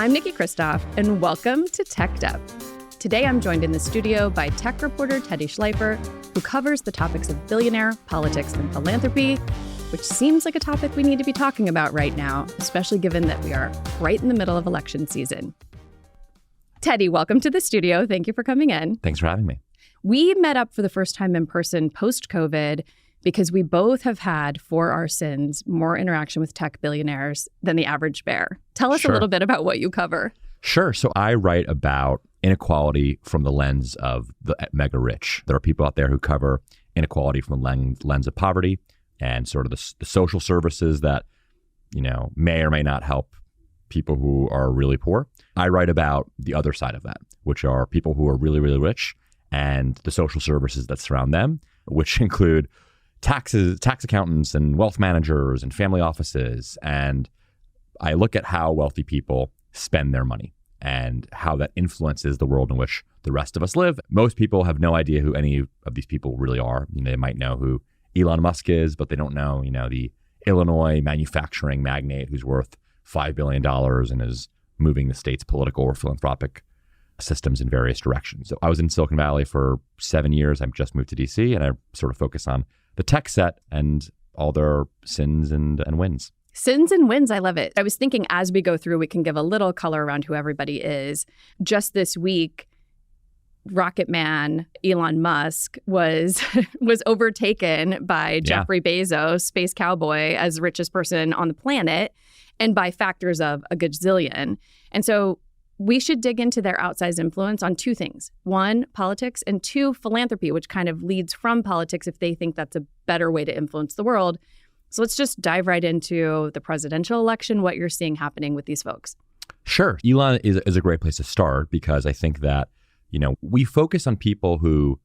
I'm Niki Christoff, and welcome to Teched Up. Today, I'm joined in the studio by tech reporter Teddy Schleifer, who covers the topics of billionaire, politics, and philanthropy, which seems like a topic we need to be talking about right now, especially given that we are right in the middle of election season. Teddy, welcome to the studio. Thank you for coming in. Thanks for having me. We met up for the first time in person post-COVID because we both have had, for our sins, more interaction with tech billionaires than the average bear. Tell us a little bit about what you cover. Sure. So I write about inequality from the lens of the mega rich. There are people out there who cover inequality from the lens of poverty and sort of the social services that, may or may not help people who are really poor. I write about the other side of that, which are people who are really, really rich and the social services that surround them, which include tax accountants and wealth managers and family offices. And I look at how wealthy people spend their money and how that influences the world in which the rest of us live. Most people have no idea who any of these people really are. They might know who Elon Musk is, but they don't know, the Illinois manufacturing magnate who's worth $5 billion and is moving the state's political or philanthropic systems in various directions. So I was in Silicon Valley for 7 years. I've just moved to DC, and I sort of focus on the tech set and all their sins and wins. Sins and wins. I love it. I was thinking as we go through, we can give a little color around who everybody is. Just this week, Rocket Man Elon Musk was overtaken by Jeffrey Bezos, space cowboy, as the richest person on the planet, and by factors of a gazillion. And so we should dig into their outsized influence on two things. One, politics, and two, philanthropy, which kind of leads from politics if they think that's a better way to influence the world. So let's just dive right into the presidential election, what you're seeing happening with these folks. Sure. Elon is a great place to start because I think that, we focus on people who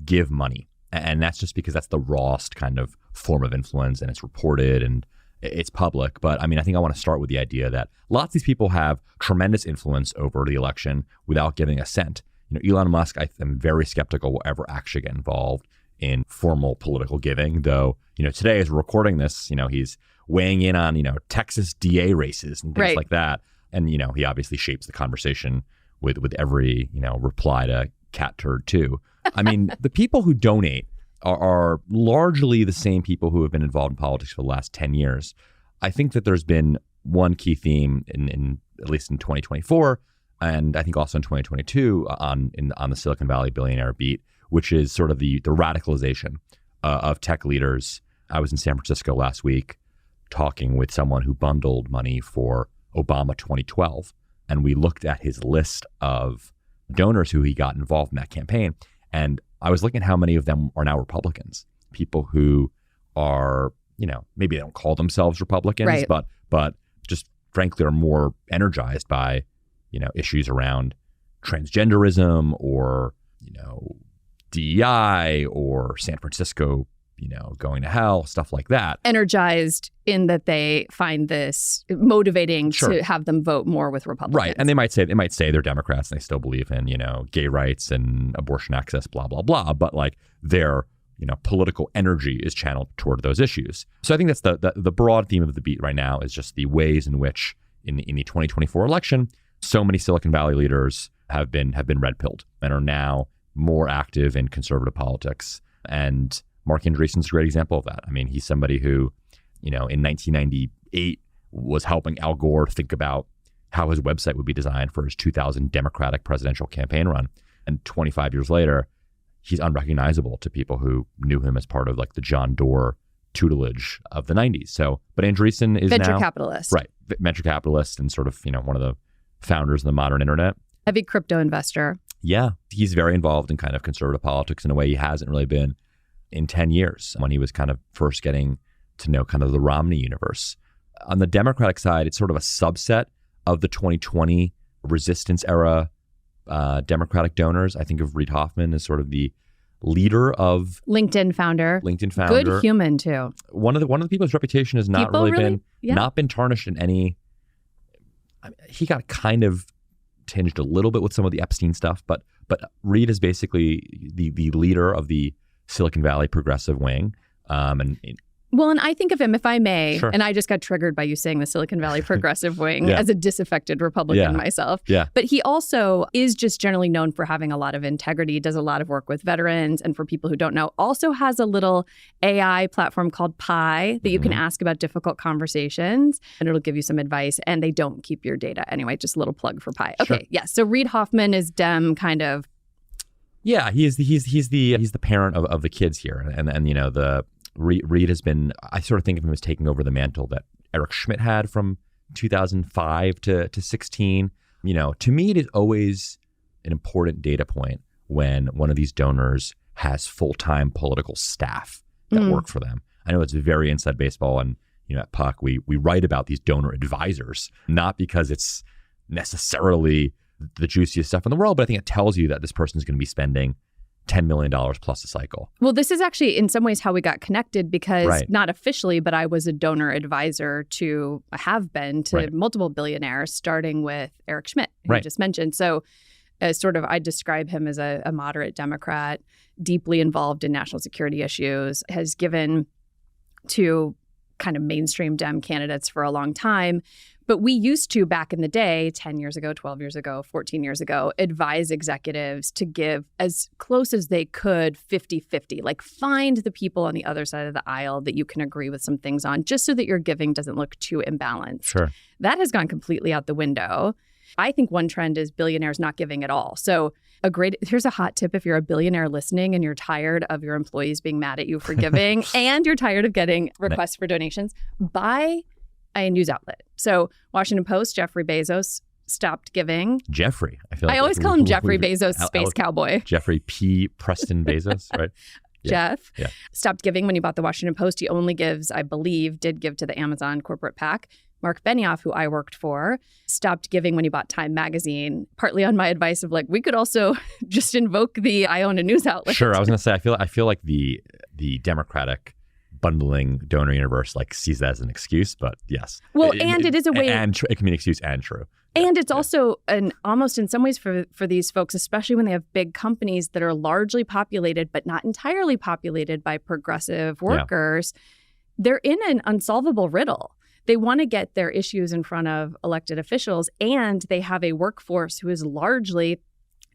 give money. And that's just because that's the rawest kind of form of influence, and it's reported and it's public. But I think I want to start with the idea that lots of these people have tremendous influence over the election without giving a cent. Elon Musk, I am very skeptical will ever actually get involved in formal political giving, though, today as we're recording this, he's weighing in on, Texas DA races and things like that. And, he obviously shapes the conversation with every, reply to cat turd too. The people who donate are largely the same people who have been involved in politics for the last 10 years. I think that there's been one key theme in at least in 2024, and I think also in 2022 on the Silicon Valley billionaire beat, which is sort of the radicalization of tech leaders. I was in San Francisco last week talking with someone who bundled money for Obama 2012, and we looked at his list of donors who he got involved in that campaign, and I was looking at how many of them are now Republicans, people who are, maybe they don't call themselves Republicans, but just frankly are more energized by, issues around transgenderism or, DEI or San Francisco, going to hell, stuff like that. Energized in that they find this motivating to have them vote more with Republicans. Right. And they might say they're Democrats and they still believe in, gay rights and abortion access, blah, blah, blah. But like their, political energy is channeled toward those issues. So I think that's the broad theme of the beat right now is just the ways in which in the 2024 election, so many Silicon Valley leaders have been red-pilled and are now more active in conservative politics. And Mark Andreessen's a great example of that. He's somebody who, in 1998 was helping Al Gore think about how his website would be designed for his 2000 Democratic presidential campaign run. And 25 years later, he's unrecognizable to people who knew him as part of like the John Doerr tutelage of the 90s. So, but Andreessen is venture now capitalist. Right. Venture capitalist and sort of, one of the founders of the modern internet. Heavy crypto investor. Yeah. He's very involved in kind of conservative politics in a way he hasn't really been in 10 years when he was kind of first getting to know kind of the Romney universe. On the Democratic side, it's sort of a subset of the 2020 resistance era Democratic donors. I think of Reid Hoffman as sort of the leader of LinkedIn founder. Good human too. One of the people's reputation has not not been tarnished in any. He got kind of tinged a little bit with some of the Epstein stuff, but Reid is basically the leader of the Silicon Valley progressive wing, and Well, and I think of him, if I may, Sure. and I just got triggered by you saying the Silicon Valley progressive wing Yeah. as a disaffected Republican Yeah. myself. Yeah. But he also is just generally known for having a lot of integrity, does a lot of work with veterans. And for people who don't know, also has a little AI platform called Pi that you can ask about difficult conversations and it'll give you some advice. And they don't keep your data. Anyway, just a little plug for Pi. Okay. Sure. Yeah. So Reid Hoffman is Dem kind of. Yeah, he's the parent of the kids here, and you know the Reid has been. I sort of think of him as taking over the mantle that Eric Schmidt had from 2005 to 16. You know, to me, it is always an important data point when one of these donors has full-time political staff that work for them. I know it's very inside baseball, and you know, at Puck, we write about these donor advisors, not because it's necessarily the juiciest stuff in the world, but I think it tells you that this person is going to be spending $10 million plus a cycle. Well, this is actually in some ways how we got connected because Right. not officially, but I was a donor advisor have been to Right. multiple billionaires, starting with Eric Schmidt, who you Right. just mentioned. So I describe him as a moderate Democrat, deeply involved in national security issues, has given to kind of mainstream Dem candidates for a long time. But we used to, back in the day, 10 years ago, 12 years ago, 14 years ago, advise executives to give as close as they could 50-50. Like find the people on the other side of the aisle that you can agree with some things on, just so that your giving doesn't look too imbalanced. Sure. That has gone completely out the window. I think one trend is billionaires not giving at all. So here's a hot tip if you're a billionaire listening and you're tired of your employees being mad at you for giving and you're tired of getting requests for donations, buy a news outlet. So Washington Post, Jeffrey Bezos stopped giving. Jeffrey. I always call him Jeffrey Bezos, space cowboy. Jeffrey P. Preston Bezos, right? Yeah. Jeff Yeah. stopped giving when he bought the Washington Post. He only gives, I believe, did give to the Amazon corporate PAC. Mark Benioff, who I worked for, stopped giving when he bought Time Magazine, partly on my advice of like, we could also just invoke the I own a news outlet. Sure. I was going to say, I feel like the Democratic bundling donor universe like sees that as an excuse, but yes. Well, and it is a way, and it can be an excuse and true. and it's also almost in some ways for these folks, especially when they have big companies that are largely populated but not entirely populated by progressive workers, they're in an unsolvable riddle. They want to get their issues in front of elected officials, and they have a workforce who is largely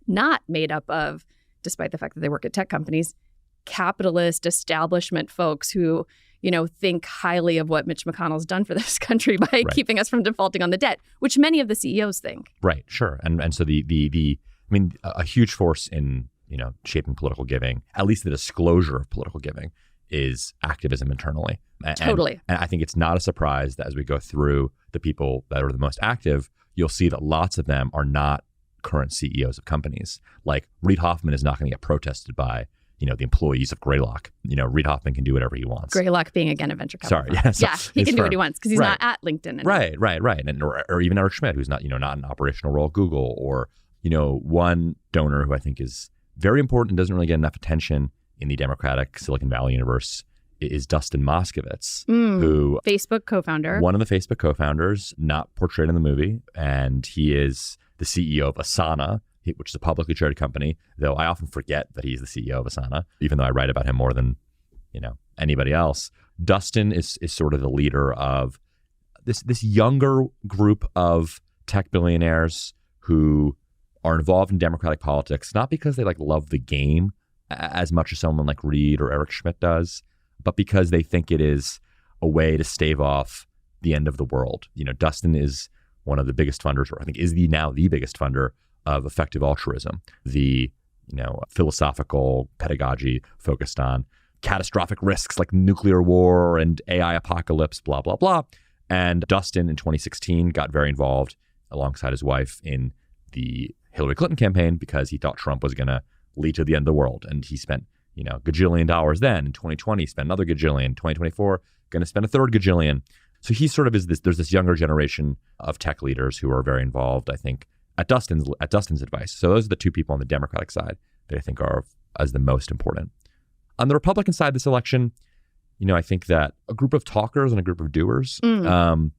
not made up of, despite the fact that they work at tech companies, capitalist establishment folks who, you know, think highly of what Mitch McConnell's done for this country by keeping us from defaulting on the debt, which many of the CEOs think. Right, sure. And so a huge force in, you know, shaping political giving, at least the disclosure of political giving, is activism internally. Totally. And I think it's not a surprise that as we go through the people that are the most active, you'll see that lots of them are not current CEOs of companies. Like Reid Hoffman is not going to get protested by, you know, the employees of Greylock. You know, Reid Hoffman can do whatever he wants. Greylock being, again, a venture capital Sorry, firm. He can do what he wants because he's not at LinkedIn anymore. Right. And or even Eric Schmidt, who's not in an operational role at Google, or, you know, one donor who I think is very important and doesn't really get enough attention in the Democratic Silicon Valley universe is Dustin Moskovitz, who Facebook co-founder. One of the Facebook co-founders, not portrayed in the movie, and he is the CEO of Asana, which is a publicly traded company, though I often forget that he's the CEO of Asana, even though I write about him more than, you know, anybody else. Dustin is sort of the leader of this younger group of tech billionaires who are involved in Democratic politics, not because they like love the game as much as someone like Reid or Eric Schmidt does, but because they think it is a way to stave off the end of the world. You know, Dustin is one of the biggest funders, or I think is now the biggest funder of effective altruism, the, you know, philosophical pedagogy focused on catastrophic risks like nuclear war and AI apocalypse, blah, blah, blah. And Dustin in 2016 got very involved alongside his wife in the Hillary Clinton campaign because he thought Trump was going to lead to the end of the world. And he spent, you know, gajillion dollars then. In 2020, spent another gajillion. 2024, going to spend a third gajillion. So he sort of is there's this younger generation of tech leaders who are very involved, I think, at Dustin's advice. So those are the two people on the Democratic side that I think are as the most important. On the Republican side of this election, you know, I think that a group of talkers and a group of doers, the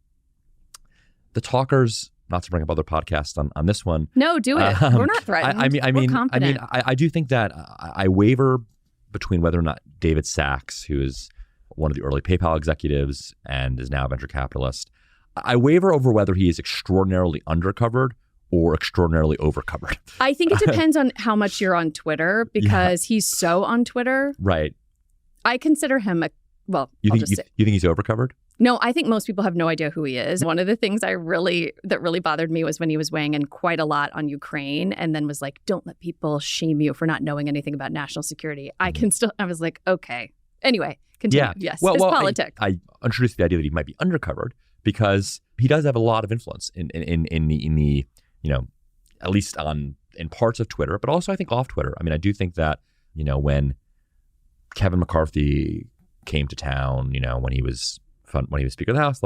talkers, not to bring up other podcasts on this one. No, do it. We're not threatened. We're confident. I do think that I waver between whether or not David Sachs, who is one of the early PayPal executives and is now a venture capitalist. I waver over whether he is extraordinarily undercovered or extraordinarily overcovered. I think it depends on how much you're on Twitter because he's so on Twitter. Right. I consider him you think he's overcovered? No, I think most people have no idea who he is. One of the things that really bothered me was when he was weighing in quite a lot on Ukraine and then was like, don't let people shame you for not knowing anything about national security. I was like, okay. Anyway, continue. Yeah. Yes, well, it's politics. I introduced the idea that he might be undercovered because he does have a lot of influence in the at least in parts of Twitter, but also I think off Twitter. I mean, I do think that, when Kevin McCarthy came to town, when he was Speaker of the House,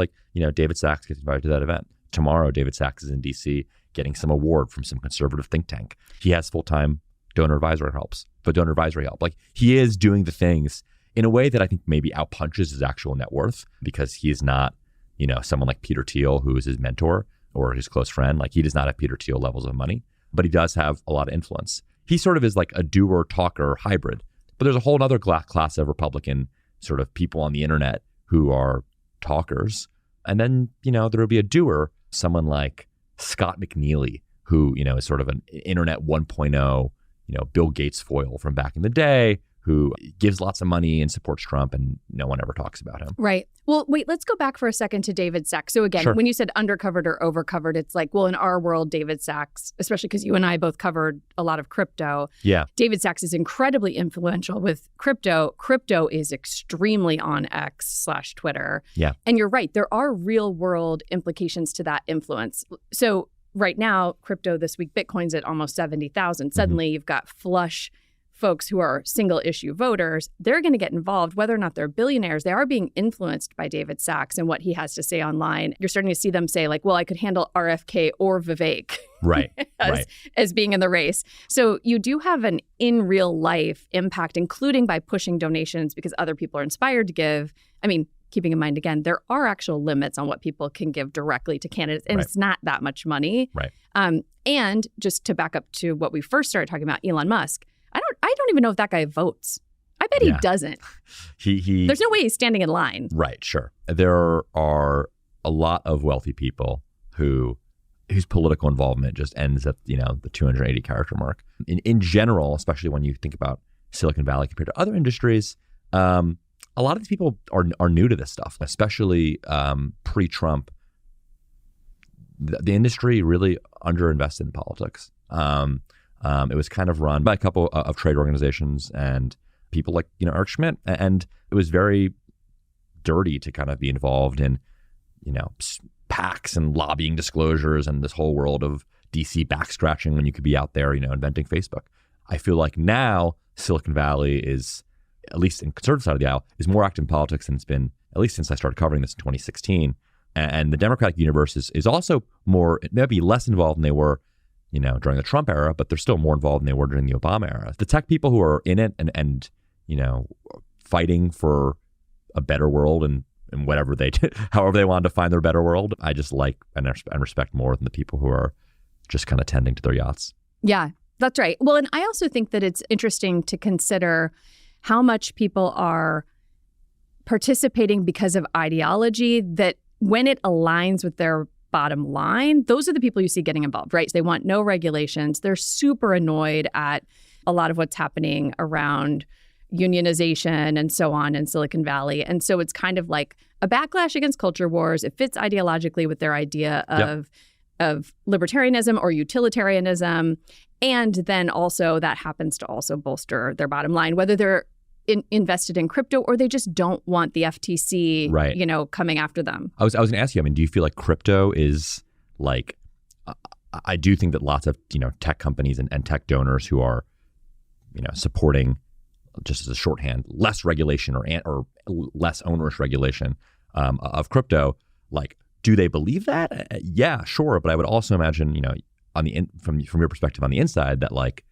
David Sachs gets invited to that event. Tomorrow, David Sachs is in D.C. getting some award from some conservative think tank. He has full-time donor advisory help. Like, he is doing the things in a way that I think maybe outpunches his actual net worth because he is not, someone like Peter Thiel, who is his mentor or his close friend. Like, he does not have Peter Thiel levels of money, but he does have a lot of influence. He sort of is like a doer, talker hybrid. But there's a whole other class of Republican sort of people on the internet who are talkers. And then, there will be a doer, someone like Scott McNeely, who, is sort of an internet 1.0, Bill Gates foil from back in the day, who gives lots of money and supports Trump, and no one ever talks about him. Right. Well, wait, let's go back for a second to David Sachs. So again, when you said undercovered or overcovered, it's like, well, in our world, David Sachs, especially because you and I both covered a lot of crypto. Yeah. David Sachs is incredibly influential with crypto. Crypto is extremely on X/Twitter. Yeah. And you're right. There are real world implications to that influence. So right now, crypto this week, Bitcoin's at almost 70,000. Suddenly you've got flush folks who are single issue voters. They're going to get involved, whether or not they're billionaires. They are being influenced by David Sachs and what he has to say online. You're starting to see them say like, well, I could handle RFK or Vivek right. as being in the race. So you do have an in real life impact, including by pushing donations because other people are inspired to give. I mean, keeping in mind, again, there are actual limits on what people can give directly to candidates, and it's not that much money. Right. And just to back up to what we first started talking about, Elon Musk, I don't even know if that guy votes. I bet he doesn't. There's no way he's standing in line. Right, sure. There are a lot of wealthy people whose political involvement just ends at, the 280 character mark. In general, especially when you think about Silicon Valley compared to other industries, a lot of these people are new to this stuff, especially pre-Trump. The industry really underinvested in politics. It was kind of run by a couple of trade organizations and people like, Eric Schmidt. And it was very dirty to kind of be involved in, PACs and lobbying disclosures and this whole world of DC back-scratching when you could be out there, inventing Facebook. I feel like now Silicon Valley is, at least in the conservative side of the aisle, is more active in politics than it's been, at least since I started covering this in 2016. And the Democratic universe is also more, maybe less involved than they were during the Trump era, but they're still more involved than they were during the Obama era. The tech people who are in it and fighting for a better world and whatever however they want to find their better world, I just like and respect more than the people who are just kind of tending to their yachts. Yeah, that's right. Well, and I also think that it's interesting to consider how much people are participating because of ideology that when it aligns with their bottom line, those are the people you see getting involved, right? They want no regulations. They're super annoyed at a lot of what's happening around unionization and so on in Silicon Valley. And so it's kind of like a backlash against culture wars. It fits ideologically with their idea of libertarianism or utilitarianism. And then also that happens to also bolster their bottom line, whether they're invested in crypto or they just don't want the FTC, coming after them. I was going to ask you, do you feel like crypto is like, I do think that lots of, tech companies and tech donors who are, supporting, just as a shorthand, less regulation or less onerous regulation of crypto, like, do they believe that? Yeah, sure. But I would also imagine, from your perspective on the inside that like,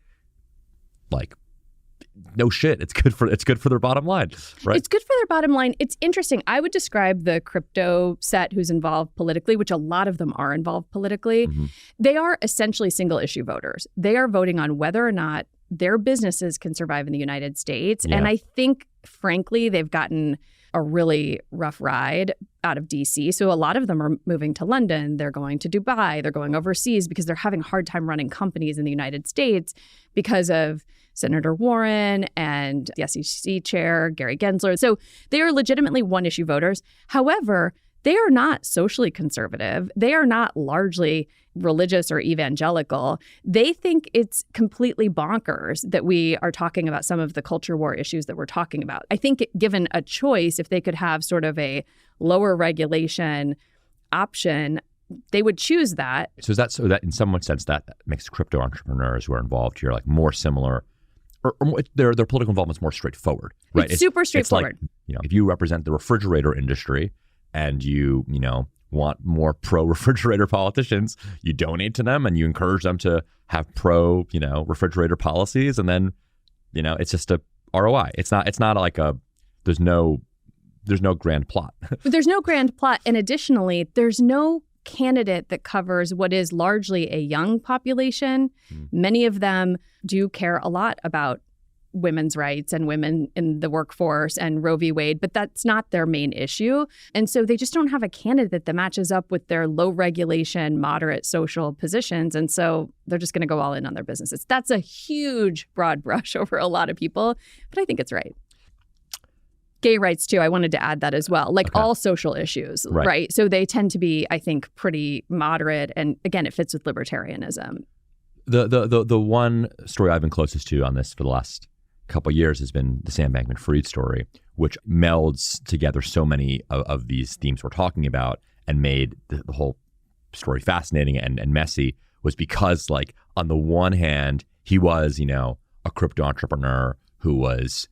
no shit, it's good for their bottom line, right? It's good for their bottom line. It's interesting. I would describe the crypto set who's involved politically, which a lot of them are involved politically. Mm-hmm. They are essentially single issue voters. They are voting on whether or not their businesses can survive in the United States. Yeah. And I think, frankly, they've gotten a really rough ride out of DC. So a lot of them are moving to London. They're going to Dubai. They're going overseas because they're having a hard time running companies in the United States because of Senator Warren and the SEC chair, Gary Gensler. So they are legitimately one-issue voters. However, they are not socially conservative. They are not largely religious or evangelical. They think it's completely bonkers that we are talking about some of the culture war issues that we're talking about. I think given a choice, if they could have sort of a lower regulation option, they would choose that. So that in some sense that makes crypto entrepreneurs who are involved here like more similar, or their political involvement is more straightforward, right? It's super straightforward. It's like, if you represent the refrigerator industry and you want more pro-refrigerator politicians, you donate to them and you encourage them to have pro-refrigerator policies, and then it's just a ROI. It's not like there's no grand plot. There's no grand plot, and additionally, there's no candidate that covers what is largely a young population. Many of them do care a lot about women's rights and women in the workforce and Roe v. Wade, but that's not their main issue. And so they just don't have a candidate that matches up with their low regulation, moderate social positions. And so they're just going to go all in on their businesses. That's a huge broad brush over a lot of people, but I think it's right. Gay rights, too. I wanted to add that as well. Like all social issues, right? So they tend to be, I think, pretty moderate. And again, it fits with libertarianism. The one story I've been closest to on this for the last couple of years has been the Sam Bankman-Fried story, which melds together so many of these themes we're talking about and made the whole story fascinating and messy, was because, like, on the one hand, he was, a crypto entrepreneur who was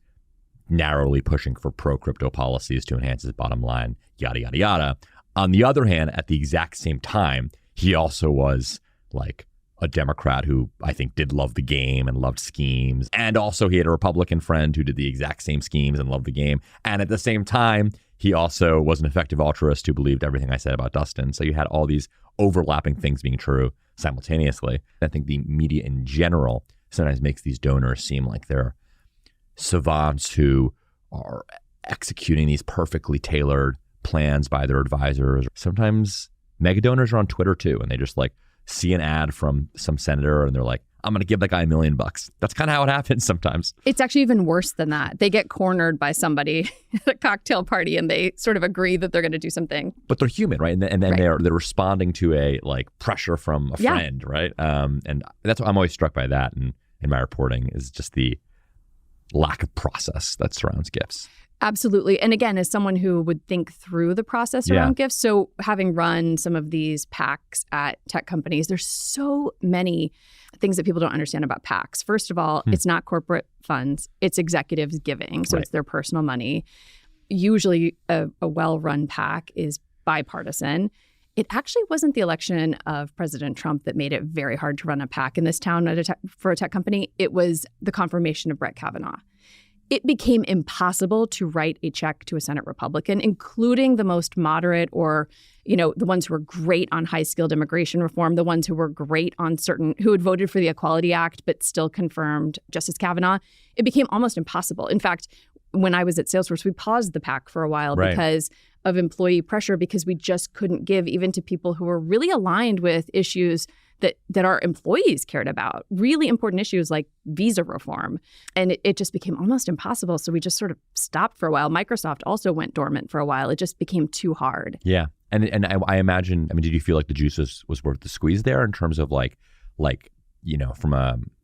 narrowly pushing for pro-crypto policies to enhance his bottom line, yada, yada, yada. On the other hand, at the exact same time, he also was like a Democrat who I think did love the game and loved schemes. And also he had a Republican friend who did the exact same schemes and loved the game. And at the same time, he also was an effective altruist who believed everything I said about Dustin. So you had all these overlapping things being true simultaneously. I think the media in general sometimes makes these donors seem like they're savants who are executing these perfectly tailored plans by their advisors. Sometimes mega donors are on Twitter too, and they just like see an ad from some senator and they're like, I'm going to give that guy $1 million. That's kind of how it happens sometimes. It's actually even worse than that. They get cornered by somebody at a cocktail party and they sort of agree that they're going to do something. But they're human, right? And then they're responding to a like pressure from a friend, right? And that's what I'm always struck by that in my reporting is just the lack of process that surrounds gifts. Absolutely. And again, as someone who would think through the process around gifts, so having run some of these PACs at tech companies, there's so many things that people don't understand about PACs. First of all, it's not corporate funds. It's executives giving. So it's their personal money. Usually a well-run PAC is bipartisan. It actually wasn't the election of President Trump that made it very hard to run a PAC in this town for a tech company. It was the confirmation of Brett Kavanaugh. It became impossible to write a check to a Senate Republican, including the most moderate or, the ones who were great on high-skilled immigration reform, the ones who were great on who had voted for the Equality Act but still confirmed Justice Kavanaugh. It became almost impossible. In fact, when I was at Salesforce, we paused the PAC for a while because of employee pressure, because we just couldn't give even to people who were really aligned with issues that our employees cared about, really important issues like visa reform. And it just became almost impossible. So we just sort of stopped for a while. Microsoft also went dormant for a while. It just became too hard. Yeah. And I imagine, did you feel like the juice was worth the squeeze there in terms of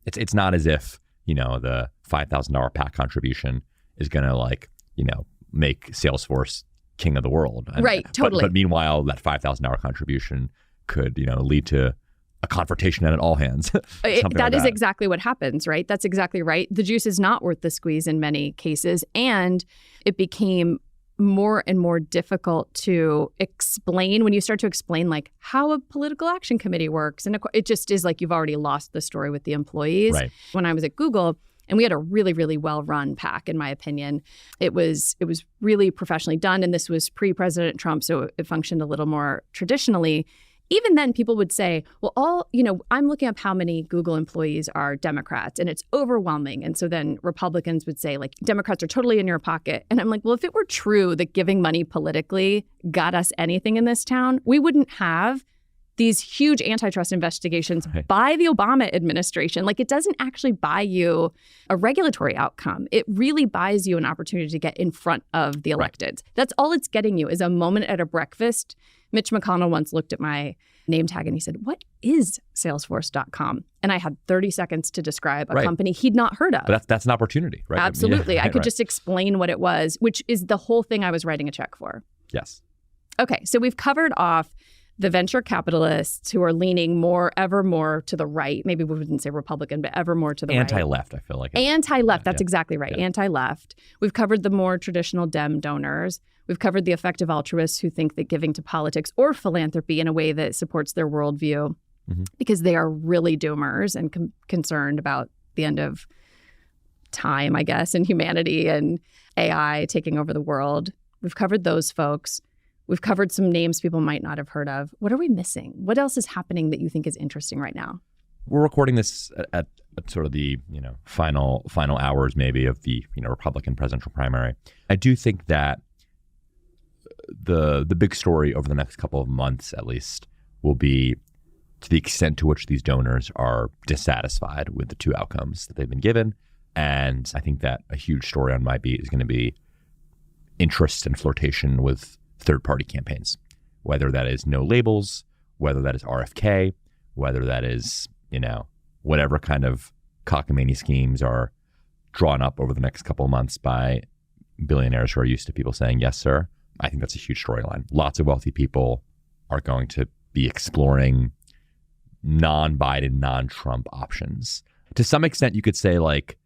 it's not as if, the $5,000 PAC contribution is going to make Salesforce king of the world. Right. Totally. But meanwhile, that $5,000 contribution could, lead to a confrontation at all hands. That is exactly what happens, right? That's exactly right. The juice is not worth the squeeze in many cases. And it became more and more difficult to explain when you start to explain like how a political action committee works. And it just is like you've already lost the story with the employees. Right. When I was at Google, and we had a really, really well-run PAC, in my opinion. It was really professionally done. And this was pre-President Trump, so it functioned a little more traditionally. even then people would say, well, I'm looking up how many Google employees are Democrats and it's overwhelming. And so then Republicans would say, like, Democrats are totally in your pocket. And I'm like, well, if it were true that giving money politically got us anything in this town, we wouldn't have these huge antitrust investigations by the Obama administration. Like, it doesn't actually buy you a regulatory outcome. It really buys you an opportunity to get in front of the electeds. That's all it's getting you, is a moment at a breakfast. Mitch McConnell once looked at my name tag and he said, what is Salesforce.com? And I had 30 seconds to describe a company he'd not heard of. But that's an opportunity, right? Absolutely. I could just explain what it was, which is the whole thing I was writing a check for. Yes. Okay, so we've covered off the venture capitalists who are leaning ever more to the right. Maybe we wouldn't say Republican, but ever more to the anti-left, right. I feel like. Anti-left, that's exactly right. Yeah. Anti-left. We've covered the more traditional Dem donors. We've covered the effective altruists who think that giving to politics or philanthropy in a way that supports their worldview, because they are really doomers and concerned about the end of time, I guess, and humanity and AI taking over the world. We've covered those folks. We've covered some names people might not have heard of. What are we missing? What else is happening that you think is interesting right now? We're recording this at sort of the final hours maybe of the Republican presidential primary. I do think that the big story over the next couple of months, at least, will be to the extent to which these donors are dissatisfied with the two outcomes that they've been given. And I think that a huge story on my beat is going to be interest and flirtation with third-party campaigns, whether that is no labels, whether that is RFK, whether that is, whatever kind of cockamamie schemes are drawn up over the next couple of months by billionaires who are used to people saying, yes, sir. I think that's a huge storyline. Lots of wealthy people are going to be exploring non-Biden, non-Trump options. To some extent, you could say, like,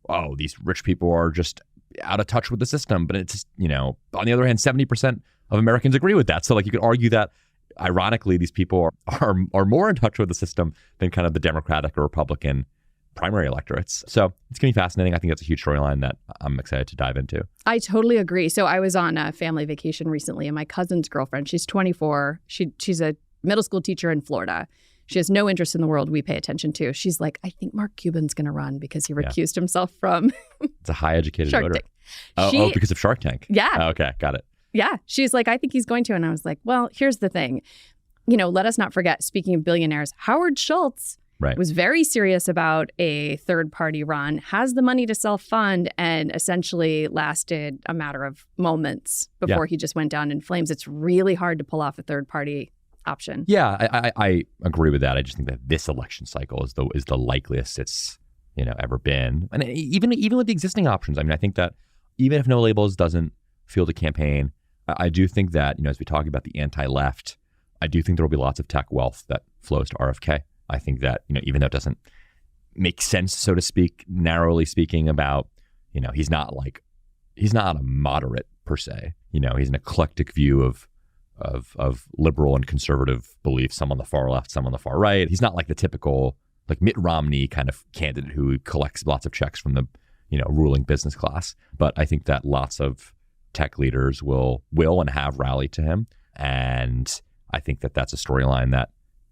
oh, these rich people are just out of touch with the system. But it's, on the other hand, 70% of Americans agree with that. So, like, you could argue that, ironically, these people are more in touch with the system than kind of the Democratic or Republican primary electorates. So it's going to be fascinating. I think that's a huge storyline that I'm excited to dive into. I totally agree. So I was on a family vacation recently, and my cousin's girlfriend, she's 24. She's a middle school teacher in Florida. She has no interest in the world we pay attention to. She's like, I think Mark Cuban's going to run because he recused himself from it's a high educated Shark voter. Tank. Because of Shark Tank. Yeah. Oh, okay, got it. Yeah. She's like, I think he's going to. And I was like, well, here's the thing. Let us not forget, speaking of billionaires, Howard Schultz was very serious about a third-party run, has the money to self-fund, and essentially lasted a matter of moments before he just went down in flames. It's really hard to pull off a third-party option. Yeah, I agree with that. I just think that this election cycle is the likeliest it's ever been, and even with the existing options. I mean, I think that even if no labels doesn't field a campaign, I do think that as we talk about the anti-left, I do think there will be lots of tech wealth that flows to RFK. I think that, even though it doesn't make sense, so to speak, narrowly speaking, about, he's not a moderate per se. He's an eclectic view of liberal and conservative beliefs, some on the far left, some on the far right. He's not like the typical, like, Mitt Romney kind of candidate who collects lots of checks from the, ruling business class. But I think that lots of tech leaders will and have rallied to him. And I think that that's a storyline that,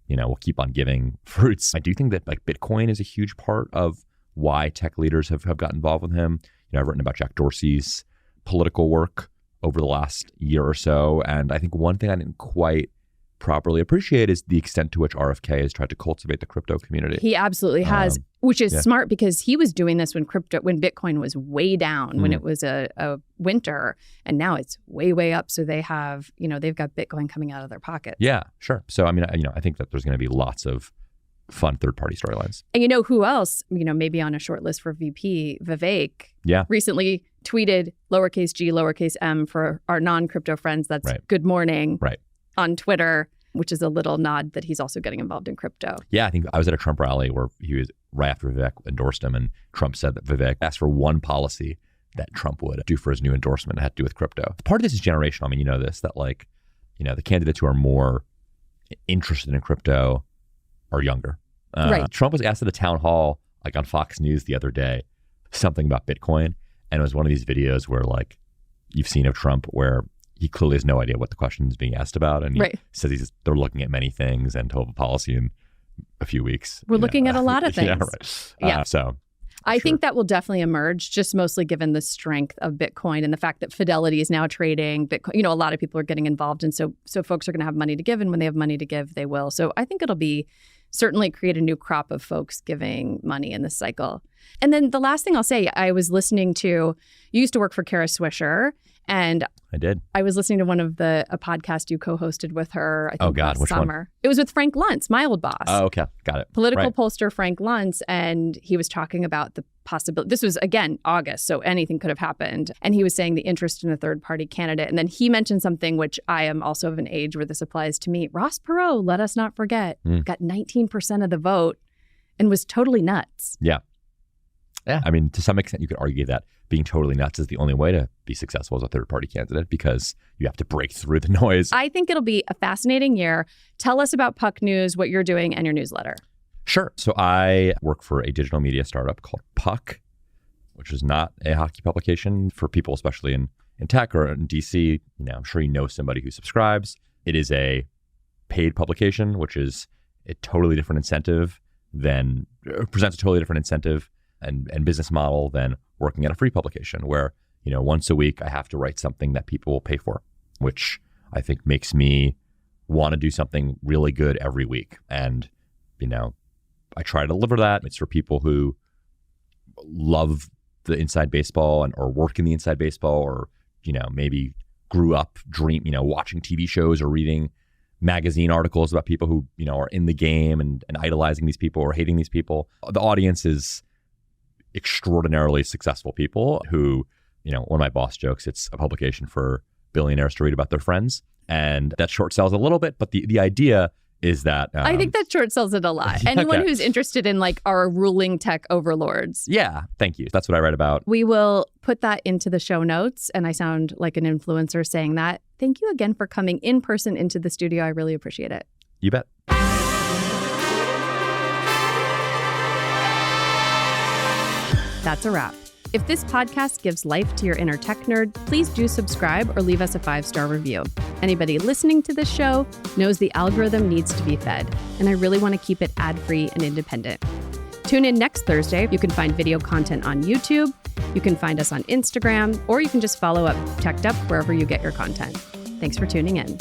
we'll keep on giving fruits. I do think that, like, Bitcoin is a huge part of why tech leaders have gotten involved with him. I've written about Jack Dorsey's political work over the last year or so. And I think one thing I didn't quite properly appreciate is the extent to which RFK has tried to cultivate the crypto community. He absolutely has, which is smart, because he was doing this when Bitcoin was way down, when it was a winter, and now it's way up. So they have, they've got Bitcoin coming out of their pocket. Yeah, sure. So, I mean, I think that there's going to be lots of fun third-party storylines. And who else, maybe on a short list for VP, Vivek, recently tweeted lowercase g, lowercase m for our non-crypto friends. That's good morning. Right. On Twitter, which is a little nod that he's also getting involved in crypto. Yeah, I think I was at a Trump rally where he was right after Vivek endorsed him, and Trump said that Vivek asked for one policy that Trump would do for his new endorsement. It had to do with crypto. Part of this is generational. I mean, this, that, like, the candidates who are more interested in crypto are younger. Right. Trump was asked at a town hall, like on Fox News the other day, something about Bitcoin. And it was one of these videos where, like, you've seen of Trump where he clearly has no idea what the question is being asked about. And he says they're looking at many things and he'll have a policy in a few weeks. We're looking at a lot of things. Yeah, right. I think that will definitely emerge, just mostly given the strength of Bitcoin and the fact that Fidelity is now trading Bitcoin. A lot of people are getting involved. And so folks are going to have money to give. And when they have money to give, they will. So I think it'll be certainly create a new crop of folks giving money in this cycle. And then the last thing I'll say, I was listening to, you used to work for Kara Swisher. And I did. I was listening to a podcast you co-hosted with her, I think last which summer. One? It was with Frank Luntz, my old boss. Oh, okay. Got it. Political pollster Frank Luntz. And he was talking about the possibility. This was, again, August, so anything could have happened. And he was saying the interest in a third-party candidate. And then he mentioned something which I am also of an age where this applies to me. Ross Perot, let us not forget, got 19% of the vote and was totally nuts. Yeah. I mean, to some extent, you could argue that being totally nuts is the only way to be successful as a third-party candidate because you have to break through the noise. I think it'll be a fascinating year. Tell us about Puck News, what you're doing, and your newsletter. Sure. So I work for a digital media startup called Puck, which is not a hockey publication for people, especially in tech or in DC. I'm sure you know somebody who subscribes. It is a paid publication, which is a totally different incentive presents a totally different incentive and business model than working at a free publication where, once a week I have to write something that people will pay for, which I think makes me want to do something really good every week. And, I try to deliver that. It's for people who love the inside baseball or work in the inside baseball or, maybe grew up watching TV shows or reading magazine articles about people who, are in the game and idolizing these people or hating these people. The audience is extraordinarily successful people who, one of my boss jokes, it's a publication for billionaires to read about their friends. And that short sells a little bit. But the idea is that... I think that short sells it a lot. Anyone who's interested in our ruling tech overlords. Yeah, thank you. That's what I write about. We will put that into the show notes. And I sound like an influencer saying that. Thank you again for coming in person into the studio. I really appreciate it. You bet. That's a wrap. If this podcast gives life to your inner tech nerd, please do subscribe or leave us a 5-star review. Anybody listening to this show knows the algorithm needs to be fed, and I really want to keep it ad-free and independent. Tune in next Thursday. You can find video content on YouTube, you can find us on Instagram, or you can just follow up Teched Up wherever you get your content. Thanks for tuning in.